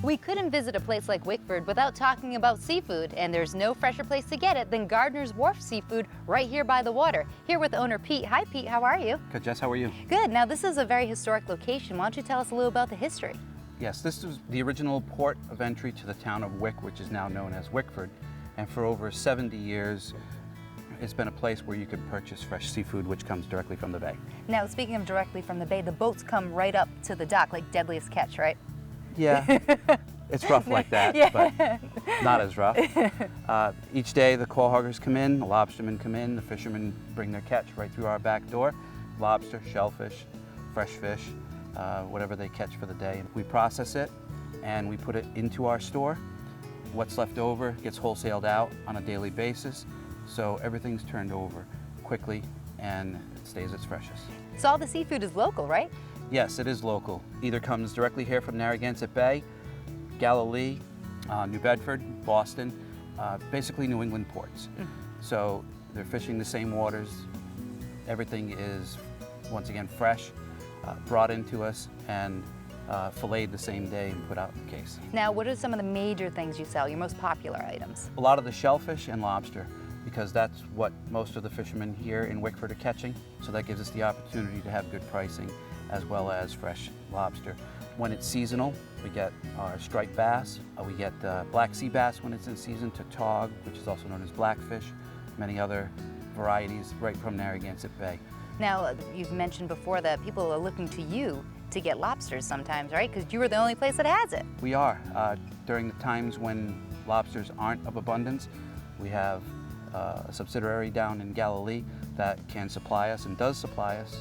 We couldn't visit a place like Wickford without talking about seafood, and there's no fresher place to get it than Gardner's Wharf Seafood right here by the water. Here with owner Pete. Hi Pete, how are you? Good, Jess, how are you? Good. Now this is a very historic location. Why don't you tell us a little about the history? Yes, this is the original port of entry to the town of Wick, which is now known as Wickford. And for over 70 years, it's been a place where you can purchase fresh seafood, which comes directly from the bay. Now, speaking of directly from the bay, the boats come right up to the dock, like Deadliest Catch, right? Yeah, it's rough like that, yeah. but not as rough. Each day, the call huggers come in, the lobstermen come in, the fishermen bring their catch right through our back door. Lobster, shellfish, fresh fish, whatever they catch for the day. We process it, and we put it into our store. What's left over gets wholesaled out on a daily basis. So everything's turned over quickly and it stays its freshest. So all the seafood is local, right? Yes, it is local. Either comes directly here from Narragansett Bay, Galilee, New Bedford, Boston, basically New England ports. So they're fishing the same waters. Everything is, once again, fresh, brought into us and filleted the same day and put out in the case. Now, what are some of the major things you sell, your most popular items? A lot of the shellfish and lobster, because that's what most of the fishermen here in Wickford are catching. So that gives us the opportunity to have good pricing as well as fresh lobster. When it's seasonal, we get our striped bass, we get black sea bass when it's in season, tautog, which is also known as blackfish, many other varieties right from Narragansett Bay. Now, you've mentioned before that people are looking to you to get lobsters sometimes, right? Because you are the only place that has it. We are. During the times when lobsters aren't of abundance, we have a subsidiary down in Galilee that can supply us and does supply us.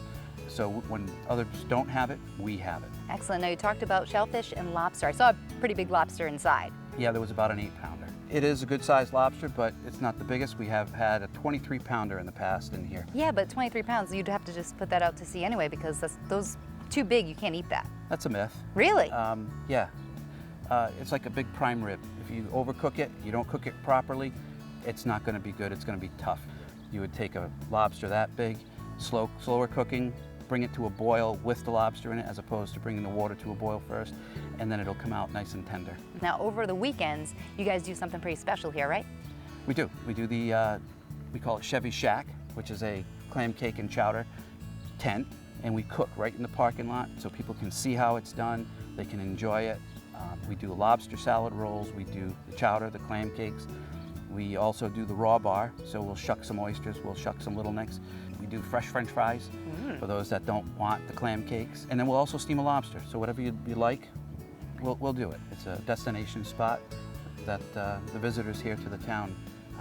So when others don't have it, we have it. Excellent. Now you talked about shellfish and lobster. I saw a pretty big lobster inside. Yeah, there was about an 8-pounder. It is a good sized lobster, but it's not the biggest. We have had a 23-pounder in the past in here. Yeah, but 23 pounds, you'd have to just put that out to sea anyway because those too big, you can't eat that. That's a myth. Really? Yeah. It's like a big prime rib. If you overcook it, you don't cook it properly, it's not going to be good. It's going to be tough. You would take a lobster that big, slower cooking, bring it to a boil with the lobster in it as opposed to bringing the water to a boil first, and then it'll come out nice and tender. Now, over the weekends, you guys do something pretty special here, right? We do. We do the, we call it Chevy Shack, which is a clam cake and chowder tent, and we cook right in the parking lot so people can see how it's done, they can enjoy it. We do lobster salad rolls, we do the chowder, the clam cakes. We also do the raw bar, so we'll shuck some oysters, we'll shuck some little necks. We do fresh French fries for those that don't want the clam cakes. And then we'll also steam a lobster, so whatever you like, we'll do it. It's a destination spot that the visitors here to the town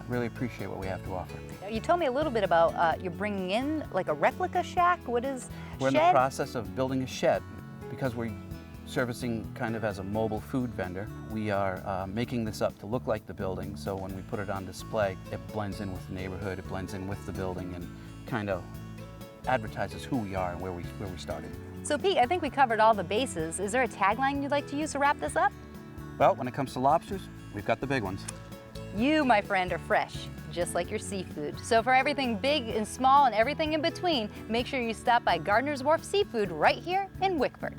really appreciate what we have to offer. You told me a little bit about you're bringing in like a replica shack. What is We're shed? in the process of building a shed because we're servicing kind of as a mobile food vendor. We are making this up to look like the building, so when we put it on display, it blends in with the neighborhood, it blends in with the building, and kind of advertises who we are and where we started. So Pete, I think we covered all the bases. Is there a tagline you'd like to use to wrap this up? Well, when it comes to lobsters, we've got the big ones. You, my friend, are fresh, just like your seafood. So for everything big and small and everything in between, make sure you stop by Gardner's Wharf Seafood right here in Wickford.